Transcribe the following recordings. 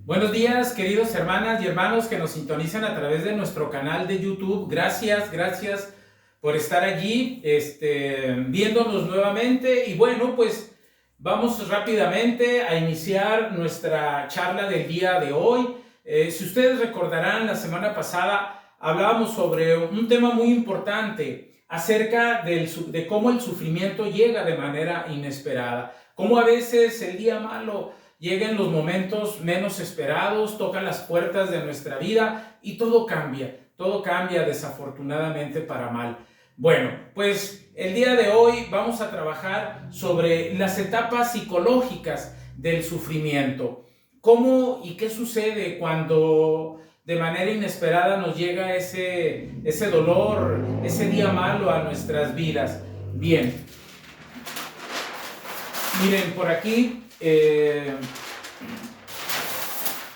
Buenos días, queridos hermanas y hermanos que nos sintonizan a través de nuestro canal de YouTube. Gracias por estar allí, viéndonos nuevamente. Y bueno, pues vamos rápidamente a iniciar nuestra charla del día de hoy. Si ustedes recordarán, la semana pasada hablábamos sobre un tema muy importante acerca de cómo el sufrimiento llega de manera inesperada. Cómo a veces el día malo llega en los momentos menos esperados, toca las puertas de nuestra vida y todo cambia desafortunadamente para mal. Bueno, pues el día de hoy vamos a trabajar sobre las etapas psicológicas del sufrimiento. ¿Cómo y qué sucede cuando de manera inesperada nos llega ese dolor, ese día malo a nuestras vidas? Bien, miren por aquí.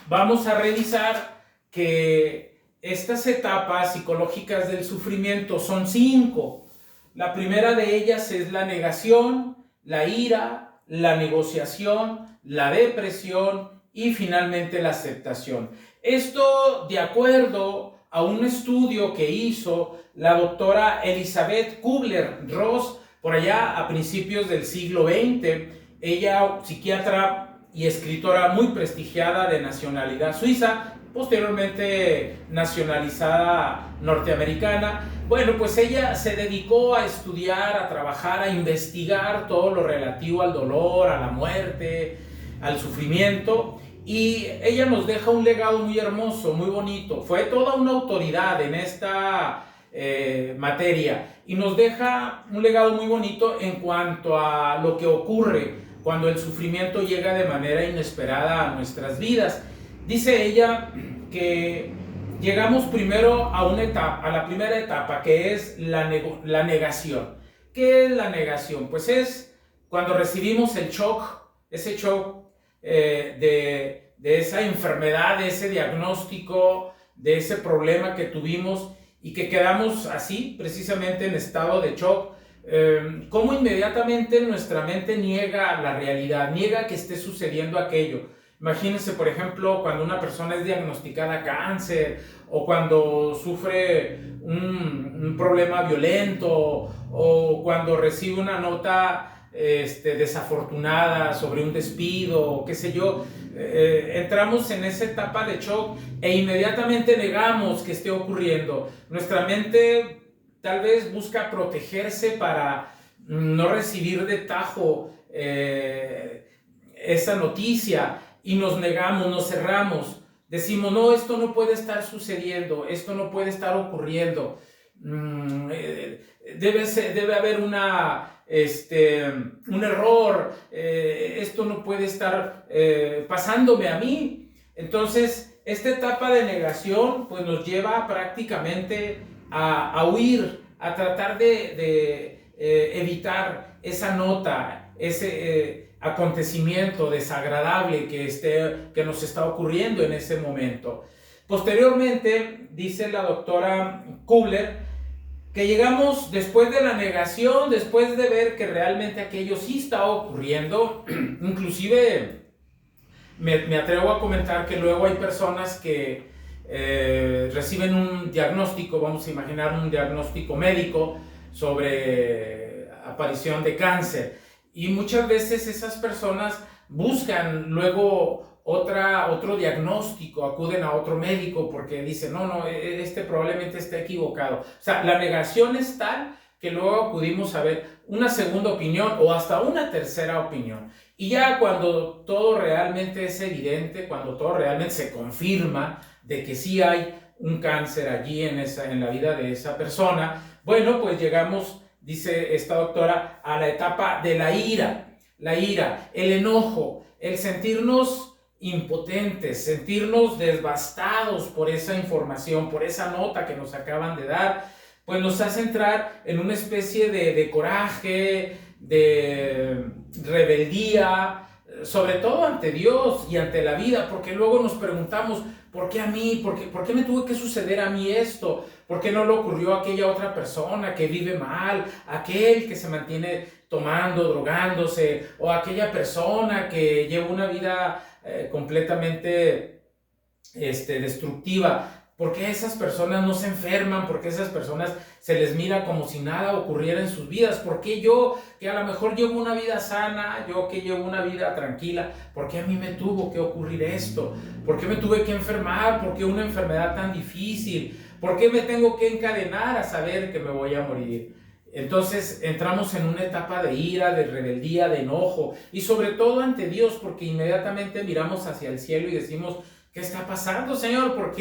Vamos a revisar que estas etapas psicológicas del sufrimiento son 5. La primera de ellas es la negación, la ira, la negociación, la depresión y finalmente la aceptación. Esto de acuerdo a un estudio que hizo la doctora Elisabeth Kubler-Ross por allá a principios del siglo XX. Ella, psiquiatra y escritora muy prestigiada de nacionalidad suiza, posteriormente nacionalizada norteamericana. Bueno, pues ella se dedicó a estudiar, a trabajar, a investigar todo lo relativo al dolor, a la muerte, al sufrimiento, y ella nos deja un legado muy hermoso, muy bonito. Fue toda una autoridad en esta materia y nos deja un legado muy bonito en cuanto a lo que ocurre cuando el sufrimiento llega de manera inesperada a nuestras vidas. Dice ella que llegamos primero a la primera etapa, que es la negación. ¿Qué es la negación? Pues es cuando recibimos el shock, ese shock de esa enfermedad, de ese diagnóstico, de ese problema que tuvimos y que quedamos así, precisamente en estado de shock. Cómo inmediatamente nuestra mente niega la realidad, niega que esté sucediendo aquello. Imagínense, por ejemplo, cuando una persona es diagnosticada cáncer o cuando sufre un problema violento o cuando recibe una nota desafortunada sobre un despido o qué sé yo. Entramos en esa etapa de shock e inmediatamente negamos que esté ocurriendo. Nuestra mente tal vez busca protegerse para no recibir de tajo esa noticia y nos negamos, nos cerramos. Decimos, no, esto no puede estar sucediendo, esto no puede estar ocurriendo. Debe haber un error, esto no puede estar pasándome a mí. Entonces, esta etapa de negación pues nos lleva prácticamente a huir, a tratar de evitar esa nota, ese acontecimiento desagradable que nos está ocurriendo en ese momento. Posteriormente, dice la doctora Kubler, que llegamos después de la negación, después de ver que realmente aquello sí está ocurriendo. Inclusive me atrevo a comentar que luego hay personas que reciben un diagnóstico, vamos a imaginar un diagnóstico médico sobre aparición de cáncer, y muchas veces esas personas buscan luego otro diagnóstico, acuden a otro médico porque dicen, no, este probablemente está equivocado. O sea, la negación es tal que luego acudimos a ver una segunda opinión o hasta una tercera opinión. Y ya cuando todo realmente es evidente, cuando todo realmente se confirma de que sí hay un cáncer allí en la vida de esa persona, bueno, pues llegamos, dice esta doctora, a la etapa de la ira, el enojo, el sentirnos impotentes, sentirnos devastados por esa información, por esa nota que nos acaban de dar, pues nos hace entrar en una especie de coraje, de rebeldía, sobre todo ante Dios y ante la vida, porque luego nos preguntamos, ¿por qué a mí? ¿Por qué me tuvo que suceder a mí esto? ¿Por qué no le ocurrió a aquella otra persona que vive mal, aquel que se mantiene tomando, drogándose, o aquella persona que lleva una vida completamente destructiva? ¿Por qué esas personas no se enferman? ¿Por qué esas personas se les mira como si nada ocurriera en sus vidas? ¿Por qué yo, que a lo mejor llevo una vida sana, yo que llevo una vida tranquila, por qué a mí me tuvo que ocurrir esto? ¿Por qué me tuve que enfermar? ¿Por qué una enfermedad tan difícil? ¿Por qué me tengo que encadenar a saber que me voy a morir? Entonces entramos en una etapa de ira, de rebeldía, de enojo, y sobre todo ante Dios, porque inmediatamente miramos hacia el cielo y decimos: ¿qué está pasando, Señor? ¿Por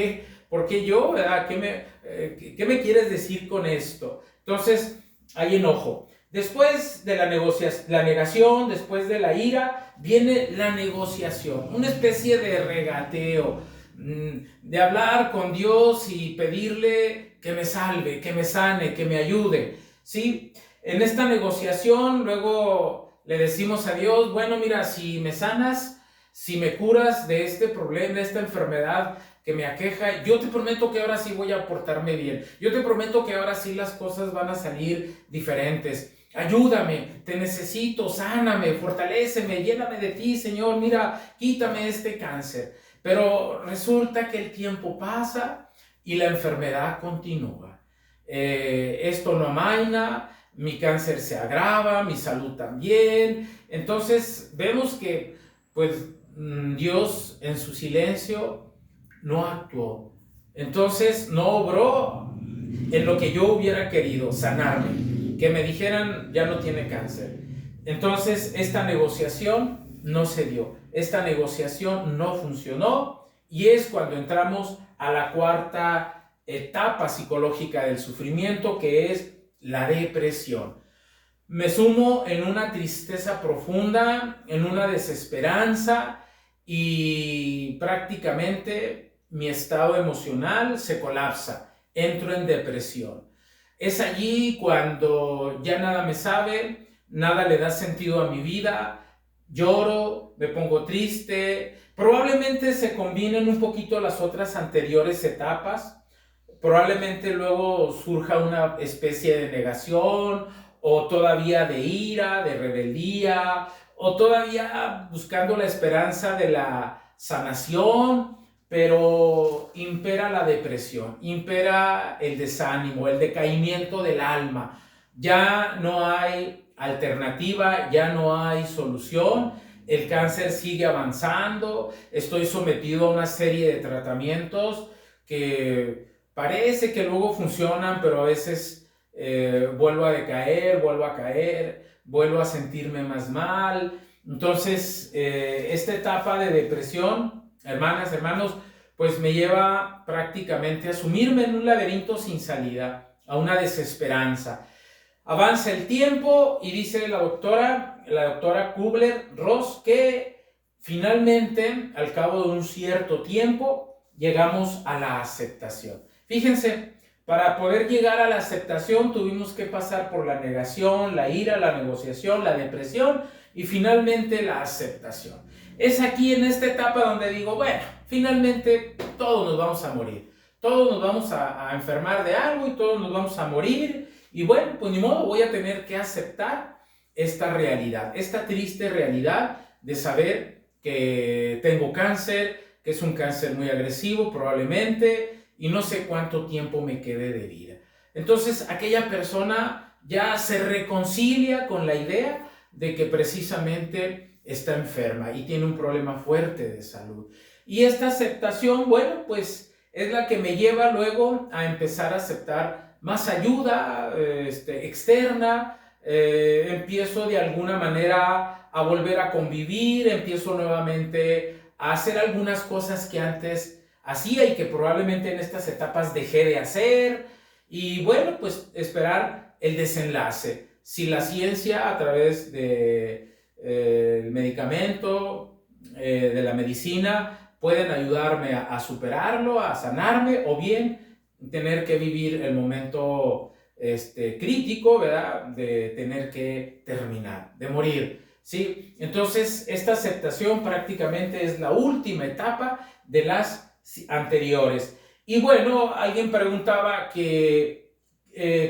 qué yo? ¿Verdad? ¿Qué me quieres decir con esto? Entonces hay enojo. Después de la negación, después de la ira, viene la negociación, una especie de regateo, de hablar con Dios y pedirle que me salve, que me sane, que me ayude, ¿sí? En esta negociación luego le decimos a Dios: bueno, mira, si me sanas, si me curas de este problema, de esta enfermedad que me aqueja, yo te prometo que ahora sí voy a portarme bien. Yo te prometo que ahora sí las cosas van a salir diferentes. Ayúdame, te necesito, sáname, fortaléceme, lléname de ti, Señor. Mira, quítame este cáncer. Pero resulta que el tiempo pasa y la enfermedad continúa. Esto no amaina, mi cáncer se agrava, mi salud también. Entonces vemos que pues Dios en su silencio no actuó. Entonces no obró en lo que yo hubiera querido, sanarme, que me dijeran: ya no tiene cáncer. Entonces esta negociación no se dio, esta negociación no funcionó, y es cuando entramos a la cuarta etapa psicológica del sufrimiento, que es la depresión. Me sumo en una tristeza profunda, en una desesperanza, y prácticamente mi estado emocional se colapsa, entro en depresión. Es allí cuando ya nada me sabe, nada le da sentido a mi vida, lloro, me pongo triste. Probablemente se combinen un poquito las otras anteriores etapas, probablemente luego surja una especie de negación, o todavía de ira, de rebeldía, o todavía buscando la esperanza de la sanación, pero impera la depresión, impera el desánimo, el decaimiento del alma. Ya no hay alternativa, ya no hay solución, el cáncer sigue avanzando, estoy sometido a una serie de tratamientos que parece que luego funcionan, pero a veces vuelvo a decaer, vuelvo a caer, vuelvo a sentirme más mal. Entonces, esta etapa de depresión, hermanas, hermanos, pues me lleva prácticamente a sumirme en un laberinto sin salida, a una desesperanza. Avanza el tiempo y dice la doctora Kubler-Ross, que finalmente, al cabo de un cierto tiempo, llegamos a la aceptación. Fíjense, para poder llegar a la aceptación tuvimos que pasar por la negación, la ira, la negociación, la depresión y finalmente la aceptación. Es aquí en esta etapa donde digo: bueno, finalmente todos nos vamos a morir, todos nos vamos a enfermar de algo y todos nos vamos a morir, y bueno, pues ni modo, voy a tener que aceptar esta realidad, esta triste realidad de saber que tengo cáncer, que es un cáncer muy agresivo probablemente, y no sé cuánto tiempo me quede de vida. Entonces aquella persona ya se reconcilia con la idea de que precisamente está enferma y tiene un problema fuerte de salud. Y esta aceptación, bueno, pues es la que me lleva luego a empezar a aceptar más ayuda externa. Empiezo de alguna manera a volver a convivir, empiezo nuevamente a hacer algunas cosas que antes hacía y que probablemente en estas etapas dejé de hacer, y bueno, pues esperar el desenlace. Si la ciencia a través de el medicamento, de la medicina, pueden ayudarme a superarlo, a sanarme, o bien tener que vivir el momento crítico, ¿verdad? De tener que terminar, de morir, ¿sí? Entonces, esta aceptación prácticamente es la última etapa de las anteriores. Y bueno, alguien preguntaba que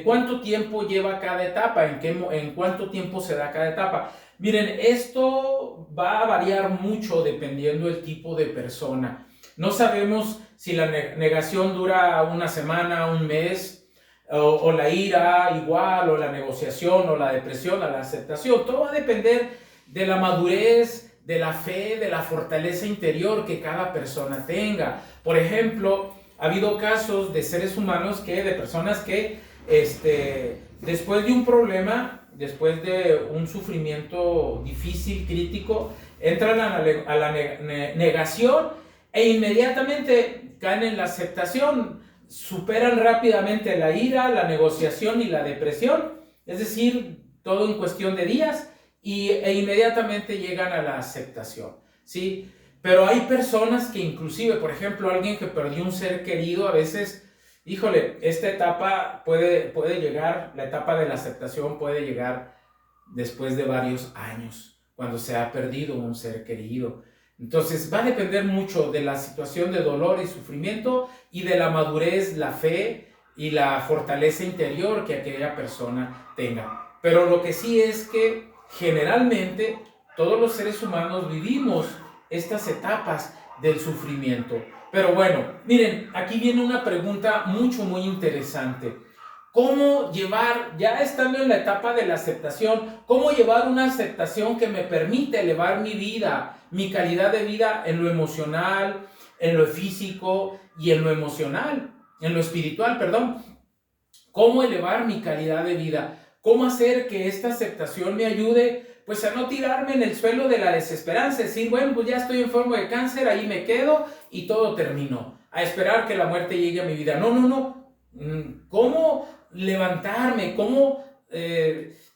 ¿cuánto tiempo lleva cada etapa? ¿En cuánto tiempo se da cada etapa? Miren, esto va a variar mucho dependiendo del tipo de persona. No sabemos si la negación dura una semana, un mes, o la ira igual, o la negociación, o la depresión, o la aceptación. Todo va a depender de la madurez, de la fe, de la fortaleza interior que cada persona tenga. Por ejemplo, ha habido casos de seres humanos de personas que después de un problema, después de un sufrimiento difícil, crítico, entran a la negación e inmediatamente caen en la aceptación, superan rápidamente la ira, la negociación y la depresión, es decir, todo en cuestión de días, e inmediatamente llegan a la aceptación, ¿sí? Pero hay personas que inclusive, por ejemplo, alguien que perdió un ser querido, a veces, híjole, esta etapa puede llegar, la etapa de la aceptación puede llegar después de varios años, cuando se ha perdido un ser querido. Entonces va a depender mucho de la situación de dolor y sufrimiento y de la madurez, la fe y la fortaleza interior que aquella persona tenga. Pero lo que sí es que generalmente todos los seres humanos vivimos estas etapas del sufrimiento. Pero bueno, miren, aquí viene una pregunta muy interesante. ¿Cómo llevar, ya estando en la etapa de la aceptación, cómo llevar una aceptación que me permite elevar mi vida, mi calidad de vida en lo emocional, en lo físico y en lo emocional, en lo espiritual, perdón? ¿Cómo elevar mi calidad de vida? ¿Cómo hacer que esta aceptación me ayude pues a no tirarme en el suelo de la desesperanza? Decir, bueno, pues ya estoy enfermo de cáncer, ahí me quedo y todo terminó. A esperar que la muerte llegue a mi vida. No. ¿Cómo levantarme? ¿Cómo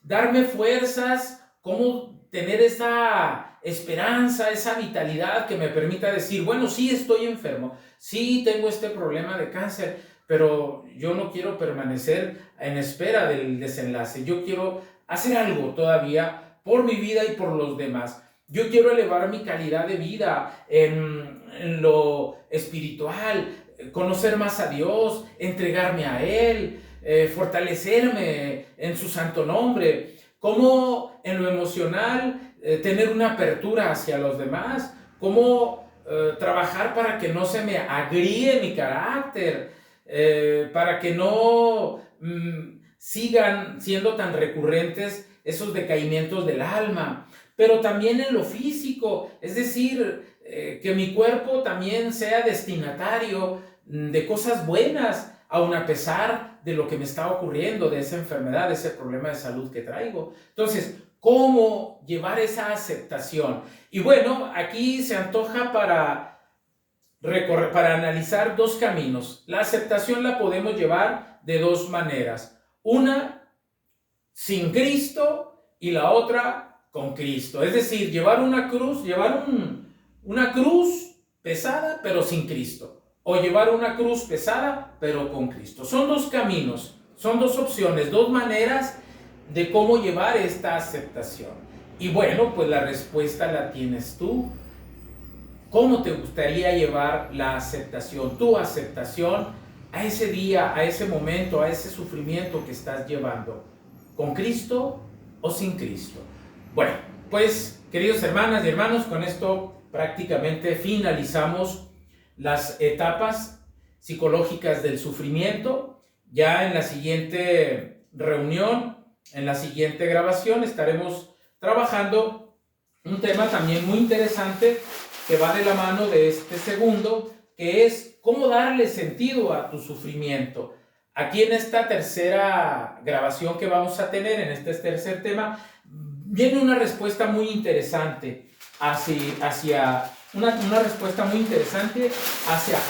darme fuerzas? ¿Cómo tener esa esperanza, esa vitalidad que me permita decir, bueno, sí estoy enfermo, sí tengo este problema de cáncer, pero yo no quiero permanecer en espera del desenlace. Yo quiero hacer algo todavía por mi vida y por los demás. Yo quiero elevar mi calidad de vida en lo espiritual, conocer más a Dios, entregarme a Él, fortalecerme en su santo nombre. Cómo en lo emocional tener una apertura hacia los demás. Cómo trabajar para que no se me agríe mi carácter. Para que no sigan siendo tan recurrentes esos decaimientos del alma, pero también en lo físico, es decir, que mi cuerpo también sea destinatario de cosas buenas, aun a pesar de lo que me está ocurriendo, de esa enfermedad, de ese problema de salud que traigo. Entonces, ¿cómo llevar esa aceptación? Y bueno, aquí se antoja para analizar dos caminos. La aceptación la podemos llevar de dos maneras. Una sin Cristo y la otra con Cristo. Es decir, llevar una cruz pesada pero sin Cristo. O llevar una cruz pesada pero con Cristo. Son dos caminos, son dos opciones, dos maneras de cómo llevar esta aceptación. Y bueno, pues la respuesta la tienes tú. ¿Cómo te gustaría llevar la aceptación, tu aceptación, a ese día, a ese momento, a ese sufrimiento que estás llevando? ¿Con Cristo o sin Cristo? Bueno, pues, queridos hermanas y hermanos, con esto prácticamente finalizamos las etapas psicológicas del sufrimiento. Ya en la siguiente reunión, en la siguiente grabación, estaremos trabajando un tema también muy interesante que va de la mano de este segundo, que es cómo darle sentido a tu sufrimiento. Aquí en esta tercera grabación que vamos a tener, en este tercer tema, viene una respuesta muy interesante hacia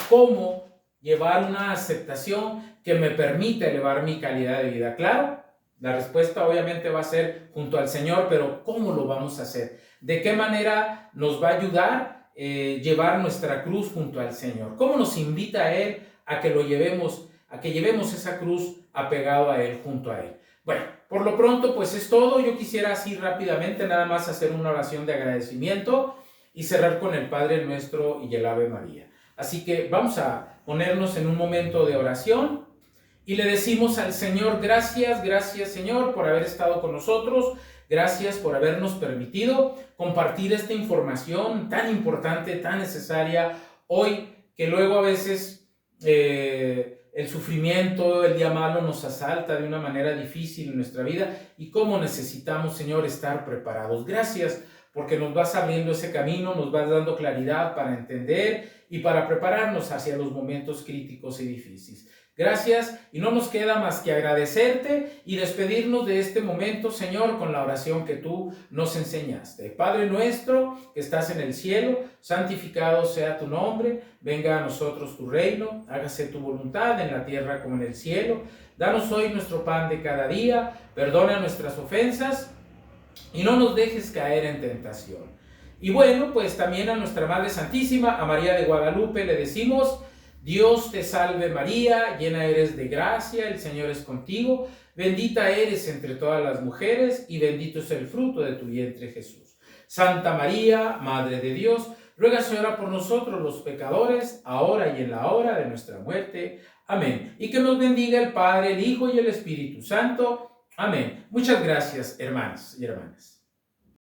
cómo llevar una aceptación que me permita elevar mi calidad de vida. Claro, la respuesta obviamente va a ser junto al Señor, pero ¿cómo lo vamos a hacer? ¿De qué manera nos va a ayudar llevar nuestra cruz junto al Señor? ¿Cómo nos invita a Él a que llevemos esa cruz apegado a Él, junto a Él? Bueno, por lo pronto pues es todo. Yo quisiera así rápidamente nada más hacer una oración de agradecimiento y cerrar con el Padre Nuestro y el Ave María. Así que vamos a ponernos en un momento de oración y le decimos al Señor, gracias, gracias Señor por haber estado con nosotros, gracias por habernos permitido compartir esta información tan importante, tan necesaria hoy, que luego a veces el sufrimiento, el día malo nos asalta de una manera difícil en nuestra vida y cómo necesitamos, Señor, estar preparados. Gracias porque nos vas abriendo ese camino, nos vas dando claridad para entender y para prepararnos hacia los momentos críticos y difíciles. Gracias, y no nos queda más que agradecerte y despedirnos de este momento, Señor, con la oración que tú nos enseñaste. Padre nuestro que estás en el cielo, santificado sea tu nombre, venga a nosotros tu reino, hágase tu voluntad en la tierra como en el cielo. Danos hoy nuestro pan de cada día, perdona nuestras ofensas y no nos dejes caer en tentación. Y bueno, pues también a nuestra Madre Santísima, a María de Guadalupe, le decimos: Dios te salve María, llena eres de gracia, el Señor es contigo, bendita eres entre todas las mujeres y bendito es el fruto de tu vientre Jesús. Santa María, Madre de Dios, ruega Señora por nosotros los pecadores, ahora y en la hora de nuestra muerte. Amén. Y que nos bendiga el Padre, el Hijo y el Espíritu Santo. Amén. Muchas gracias, hermanos y hermanas.